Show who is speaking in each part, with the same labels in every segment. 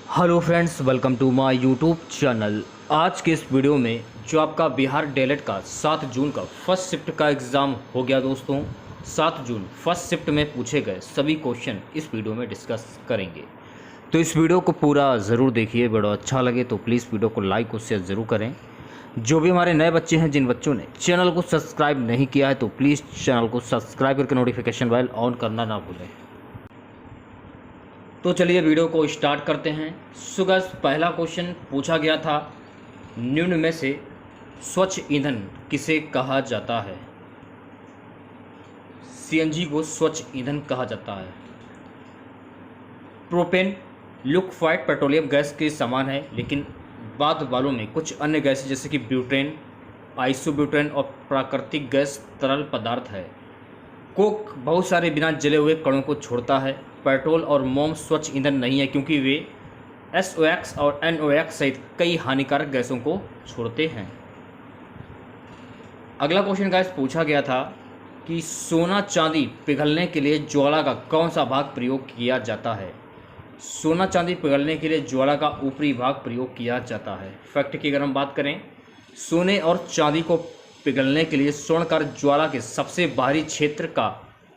Speaker 1: Hello friends, welcome to my YouTube channel. आज के इस वीडियो में जो आपका बिहार डीएलएड का 7 जून का फर्स्ट शिफ्ट का एग्ज़ाम हो गया दोस्तों। 7 जून फर्स्ट शिफ्ट में पूछे गए सभी क्वेश्चन इस वीडियो में डिस्कस करेंगे, तो इस वीडियो को पूरा ज़रूर देखिए। वीडियो अच्छा लगे तो प्लीज़ वीडियो को लाइक और शेयर ज़रूर करें। जो भी हमारे नए बच्चे हैं, जिन बच्चों ने चैनल को सब्सक्राइब नहीं किया है, तो प्लीज़ चैनल को सब्सक्राइब करके नोटिफिकेशन बेल ऑन करना ना भूलें। तो चलिए वीडियो को स्टार्ट करते हैं। सो गाइस, पहला क्वेश्चन पूछा गया था, निम्न में से स्वच्छ ईंधन किसे कहा जाता है? सीएनजी को स्वच्छ ईंधन कहा जाता है। प्रोपेन लिक्विफाइड पेट्रोलियम गैस के समान है, लेकिन बाद वालों में कुछ अन्य गैसें जैसे कि ब्यूटेन, आइसोब्यूटेन और प्राकृतिक गैस तरल पदार्थ है। कोक बहुत सारे बिना जले हुए कणों को छोड़ता है। पेट्रोल और मोम स्वच्छ ईंधन नहीं है, क्योंकि वे SOx और NOx सहित कई हानिकारक गैसों को छोड़ते हैं। अगला क्वेश्चन गाइस पूछा गया था कि सोना चांदी पिघलने के लिए ज्वाला का कौन सा भाग प्रयोग किया जाता है? सोना चांदी पिघलने के लिए ज्वाला का ऊपरी भाग प्रयोग किया जाता है। फैक्ट की अगर हम बात करें, सोने और चांदी को पिघलने के लिए स्वर्णकार ज्वाला के सबसे बाहरी क्षेत्र का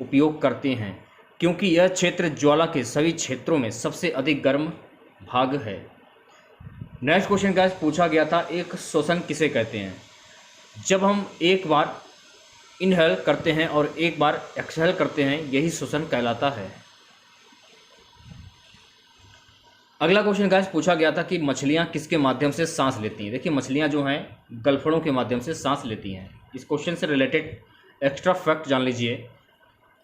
Speaker 1: उपयोग करते हैं, क्योंकि यह क्षेत्र ज्वाला के सभी क्षेत्रों में सबसे अधिक गर्म भाग है। नेक्स्ट क्वेश्चन गाइस पूछा गया था, एक श्वसन किसे कहते हैं? जब हम एक बार इनहेल करते हैं और एक बार एक्सहेल करते हैं, यही श्वसन कहलाता है। अगला क्वेश्चन गाइस पूछा गया था कि मछलियां किसके माध्यम से सांस लेती हैं? देखिए, मछलियां जो हैं गलफड़ों के माध्यम से सांस लेती हैं। इस क्वेश्चन से रिलेटेड एक्स्ट्रा फैक्ट जान लीजिए।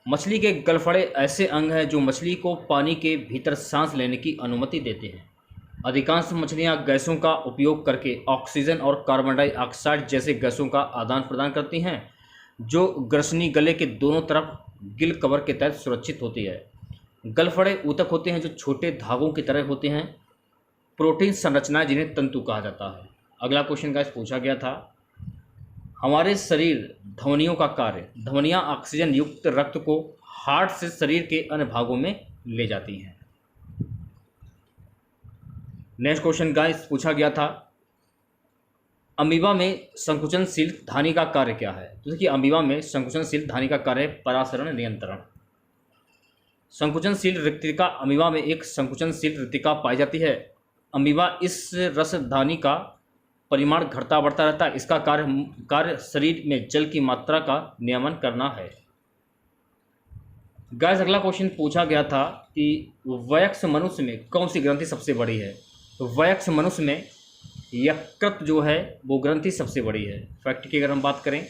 Speaker 1: मछली के गलफड़े ऐसे अंग हैं जो मछली को पानी के भीतर सांस लेने की अनुमति देते हैं। अधिकांश मछलियां गैसों का उपयोग करके ऑक्सीजन और कार्बन डाइऑक्साइड जैसे गैसों का आदान प्रदान करती हैं, जो ग्रसनी गले के दोनों तरफ गिल कवर के तहत सुरक्षित होती है। गलफड़े ऊतक होते हैं जो छोटे धागों की तरह होते हैं। प्रोटीन संरचनाएं जिन्हें तंतु कहा जाता है। अगला क्वेश्चन गाइस पूछा गया था, हमारे शरीर धमनियों का कार्य। धमनियां ऑक्सीजन युक्त रक्त को हार्ट से शरीर के अन्य भागों में ले जाती हैं। नेक्स्ट क्वेश्चन गाइस पूछा गया था, अमीबा में संकुचनशील धानी का कार्य क्या है? तो देखिए, अमीबा में संकुचनशील धानी का कार्य परासरण नियंत्रण। संकुचनशील रिक्तिका, अमीबा में एक संकुचनशील रिक्तिका पाई जाती है। अमीबा इस रसधानी का परिमाण घटता बढ़ता रहता है। इसका कार्य शरीर में जल की मात्रा का नियमन करना है। गाइस, अगला क्वेश्चन पूछा गया था कि वयस्क मनुष्य में कौन सी ग्रंथि सबसे बड़ी है? तो वयस्क मनुष्य में यकृत जो है वो ग्रंथि सबसे बड़ी है। फैक्ट की अगर हम बात करें,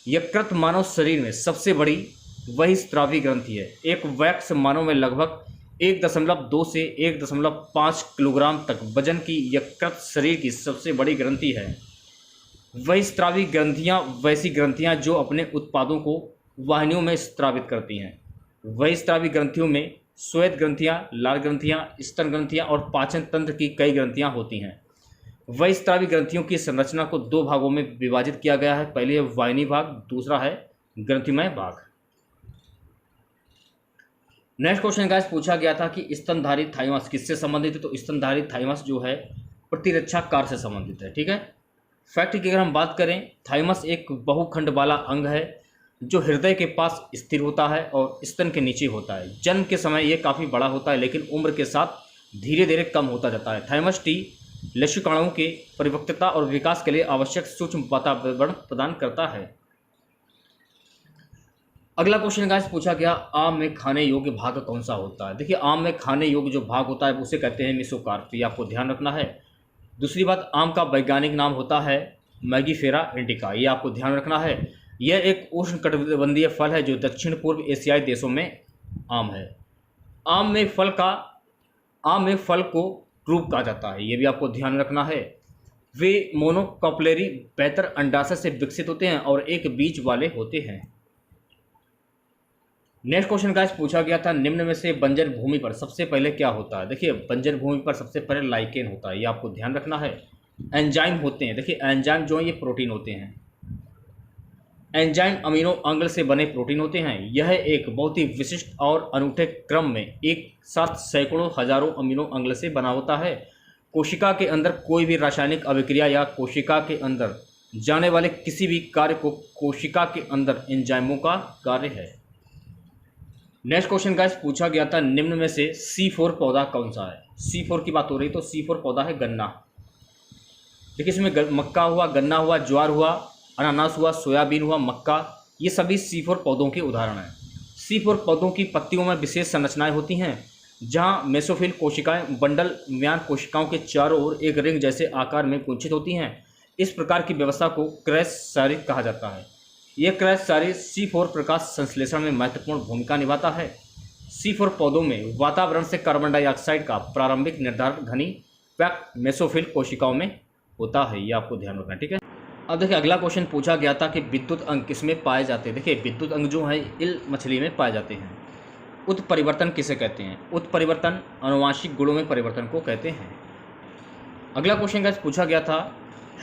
Speaker 1: यकृत मानव शरीर में सबसे बड़ी वही स्रावी ग्रंथि है। एक वयस्क मानव में लगभग 1.2 से 1.5 किलोग्राम तक वजन की यकृत शरीर की सबसे बड़ी ग्रंथि है। वही स्रावी ग्रंथियां वैसी ग्रंथियां जो अपने उत्पादों को वाहिनियों में स्रावित करती हैं। वही स्रावी ग्रंथियों में श्वेत ग्रंथियां, लाल ग्रंथियां, स्तन ग्रंथियां और पाचन तंत्र की कई ग्रंथियां होती हैं। वही स्रावी ग्रंथियों की संरचना को 2 भागों में विभाजित किया गया है। पहले है वाहिनी भाग, दूसरा है ग्रंथिमय भाग। नेक्स्ट क्वेश्चन गाइस पूछा गया था कि स्तनधारी थाइमस किससे संबंधित है? तो स्तनधारी थाइमस जो है प्रतिरक्षा कार्य से संबंधित है। ठीक है। फैक्ट की अगर हम बात करें, थाइमस एक बहुखंड वाला अंग है जो हृदय के पास स्थिर होता है और स्तन के नीचे होता है। जन्म के समय ये काफ़ी बड़ा होता है, लेकिन उम्र के साथ धीरे धीरे कम होता जाता है। थाइमस टी लसिकाणुओं के परिपक्वता और विकास के लिए आवश्यक सूक्ष्म वातावरण प्रदान करता है। अगला क्वेश्चन गाइस पूछा गया, आम में खाने योग्य भाग कौन सा होता है? देखिए, आम में खाने योग्य जो भाग होता है उसे कहते हैं मेसोकार्प। ये आपको ध्यान रखना है। दूसरी बात, आम का वैज्ञानिक नाम होता है मैगीफेरा इंडिका। ये आपको ध्यान रखना है। यह एक उष्णकटिबंधीय फल है जो दक्षिण पूर्व एशियाई देशों में आम है। आम में फल को रूप कहा जाता है। ये भी आपको ध्यान रखना है। वे मोनोकोपलेरी बेहतर अंडाशय से विकसित होते हैं और एक बीज वाले होते हैं। नेक्स्ट क्वेश्चन गाइस पूछा गया था, निम्न में से बंजर भूमि पर सबसे पहले क्या होता है? देखिए, बंजर भूमि पर सबसे पहले लाइकेन होता है। ये आपको ध्यान रखना है। एंजाइम होते हैं। देखिए, एंजाइम जो है ये प्रोटीन होते हैं। एंजाइम अमीनो अम्ल से बने प्रोटीन होते हैं। यह एक बहुत ही विशिष्ट और अनूठे क्रम में एक साथ सैकड़ों हजारों अमीनो अम्ल से बना होता है। कोशिका के अंदर कोई भी रासायनिक अभिक्रिया या कोशिका के अंदर जाने वाले किसी भी कार्य को कोशिका के अंदर एंजाइमों का कार्य है। नेक्स्ट क्वेश्चन गाइस पूछा गया था, निम्न में से C4 पौधा कौन सा है। C4 की बात हो रही तो C4 पौधा है गन्ना। देखिए इसमें मक्का हुआ, गन्ना हुआ, ज्वार हुआ, अनानास हुआ, सोयाबीन हुआ, मक्का, ये सभी C4 पौधों के उदाहरण हैं। C4 पौधों की पत्तियों में विशेष संरचनाएं होती हैं, जहां मेसोफिल कोशिकाएं बंडल म्यान कोशिकाओं के चारों ओर एक रिंग जैसे आकार में कुंचित होती हैं। इस प्रकार की व्यवस्था को क्रैश शारीर कहा जाता है। यह क्रैश शारीर C4 प्रकाश संश्लेषण में महत्वपूर्ण भूमिका निभाता है। C4 पौधों में वातावरण से कार्बन डाइऑक्साइड का प्रारंभिक निर्धारण घनी पैक्ड मेसोफिल कोशिकाओं में होता है। ये आपको ध्यान रखना है, ठीक है। अब देखिए अगला क्वेश्चन पूछा गया था कि विद्युत अंग किसमें पाए जाते हैं। देखिए विद्युत अंग जो है इल मछली में पाए जाते हैं। उत्परिवर्तन किसे कहते हैं। उत्परिवर्तन आनुवांशिक गुणों में परिवर्तन को कहते हैं। अगला क्वेश्चन गाइस पूछा गया था,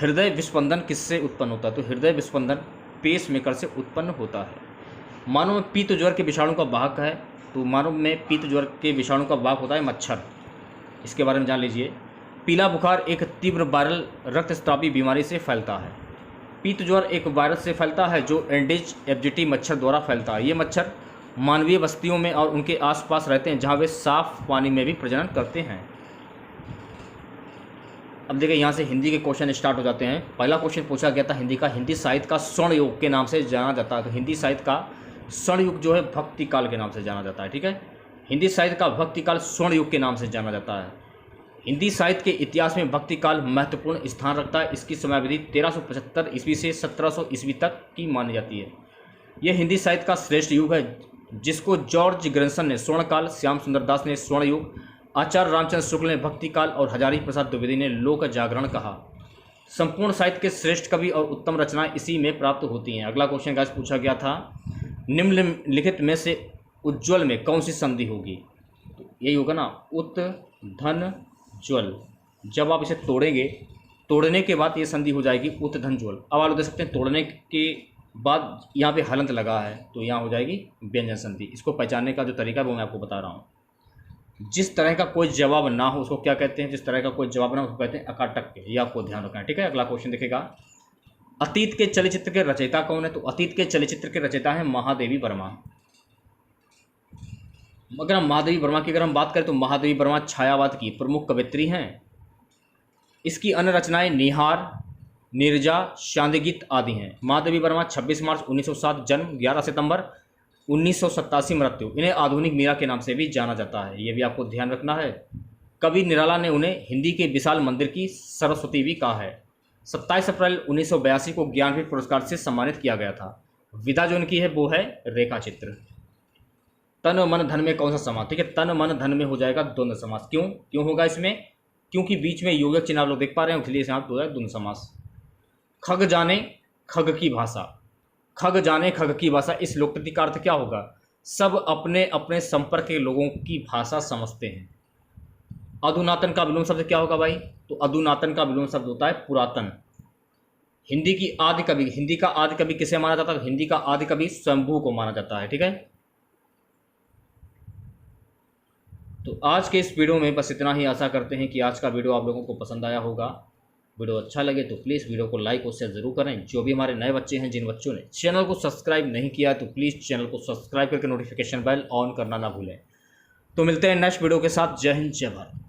Speaker 1: हृदय विस्पंदन किससे उत्पन्न होता है। तो हृदय विस्पंदन पेस मेकर से उत्पन्न होता है। मानव में पीत ज्वर के विषाणु का वाहक है। तो मानव में पीत ज्वर के विषाणु का वाहक होता है मच्छर। इसके बारे में जान लीजिए। पीला बुखार एक तीव्र वायरल रक्तस्रावी बीमारी से फैलता है। पीत ज्वर एक वायरस से फैलता है जो एंडीज एब्जिटी मच्छर द्वारा फैलता है। ये मच्छर मानवीय बस्तियों में और उनके आसपास रहते हैं, जहां वे साफ पानी में भी प्रजनन करते हैं। अब देखिए यहाँ से हिंदी के क्वेश्चन स्टार्ट हो जाते हैं। पहला क्वेश्चन पूछा गया था हिंदी का, हिंदी साहित्य का स्वर्ण युग के नाम से जाना जाता है। तो हिंदी साहित्य का स्वर्ण युग जो है भक्ति काल के नाम से जाना जाता है, ठीक है। हिंदी साहित्य का भक्ति काल स्वर्ण युग के नाम से जाना जाता है। हिंदी साहित्य के इतिहास में भक्ति काल महत्वपूर्ण स्थान रखता है। इसकी समयावधि 1375 ईस्वी से 1700 ईस्वी तक की मानी जाती है। यह हिंदी साहित्य का श्रेष्ठ युग है, जिसको जॉर्ज ग्रैंसन ने स्वर्ण काल, श्याम सुंदर दास ने स्वर्ण युग, आचार्य रामचंद्र शुक्ल ने भक्ति काल और हजारी प्रसाद द्विवेदी ने लोक जागरण कहा। संपूर्ण साहित्य के श्रेष्ठ कवि और उत्तम रचनाएं इसी में प्राप्त होती हैं। अगला क्वेश्चन गाइस पूछा गया था, निम्नलिखित में से उज्ज्वल में कौन सी संधि होगी। तो यही होगा ना, उत धन ज्वल। जब आप इसे तोड़ेंगे, तोड़ने के बाद ये संधि हो जाएगी उत धन ज्वल। अब आप देख सकते हैं तोड़ने के बाद यहाँ पे हलंत लगा है, तो यहाँ हो जाएगी व्यंजन संधि। इसको पहचानने का जो तरीका है वो मैं आपको बता रहा हूँ। जिस तरह का कोई जवाब ना हो उसको क्या कहते हैं, जिस तरह का कोई जवाब ना हो उसको कहते हैं अकाटक के। ये आपको ध्यान रखना है, ठीक है। अगला क्वेश्चन देखेगा, अतीत के चलचित्र के रचयिता कौन है। तो अतीत के चलचित्र के रचयिता है महादेवी वर्मा। अगर हम महादेवी वर्मा की अगर हम बात करें तो महादेवी वर्मा छायावाद की प्रमुख कवयित्री हैं। इसकी अन्य रचनाएं निहार, नीरजा, शांतिगीत आदि हैं। महादेवी वर्मा 26 मार्च 1907 जन्म, 11 सितंबर 1987 मृत्यु। इन्हें आधुनिक मीरा के नाम से भी जाना जाता है, ये भी आपको ध्यान रखना है। कवि निराला ने उन्हें हिंदी के विशाल मंदिर की सरस्वती भी कहा है। 27 अप्रैल 1982 को ज्ञानपीठ पुरस्कार से सम्मानित किया गया था। विधा जो उनकी है वो है रेखा चित्र। तन मन धन में कौन सा समास, ठीक है। तन मन धन में हो जाएगा द्वंद्व समास। क्यों होगा इसमें, क्योंकि बीच में योजक चिन्ह आप लोग देख पा रहे हैं, इसलिए यहाँ हो जाएगा द्वंद्व समास। खग जाने खग की भाषा, खग जाने खग की भाषा, इस लोककृति का अर्थ क्या होगा, सब अपने अपने संपर्क के लोगों की भाषा समझते हैं। अधुनातन का विलोम शब्द क्या होगा भाई, तो अधुनातन का विलोम शब्द होता है पुरातन। हिंदी की आदि कवि, हिंदी का आदि कवि किसे माना जाता है, हिंदी का आदि कवि स्वयंभू को माना जाता है, ठीक है। तो आज के इस वीडियो में बस इतना ही। आशा करते हैं कि आज का वीडियो आप लोगों को पसंद आया होगा। वीडियो अच्छा लगे तो प्लीज़ वीडियो को लाइक और शेयर जरूर करें। जो भी हमारे नए बच्चे हैं, जिन बच्चों ने चैनल को सब्सक्राइब नहीं किया तो प्लीज़ चैनल को सब्सक्राइब करके नोटिफिकेशन बेल ऑन करना ना भूलें। तो मिलते हैं नेक्स्ट वीडियो के साथ। जय हिंद, जय भारत।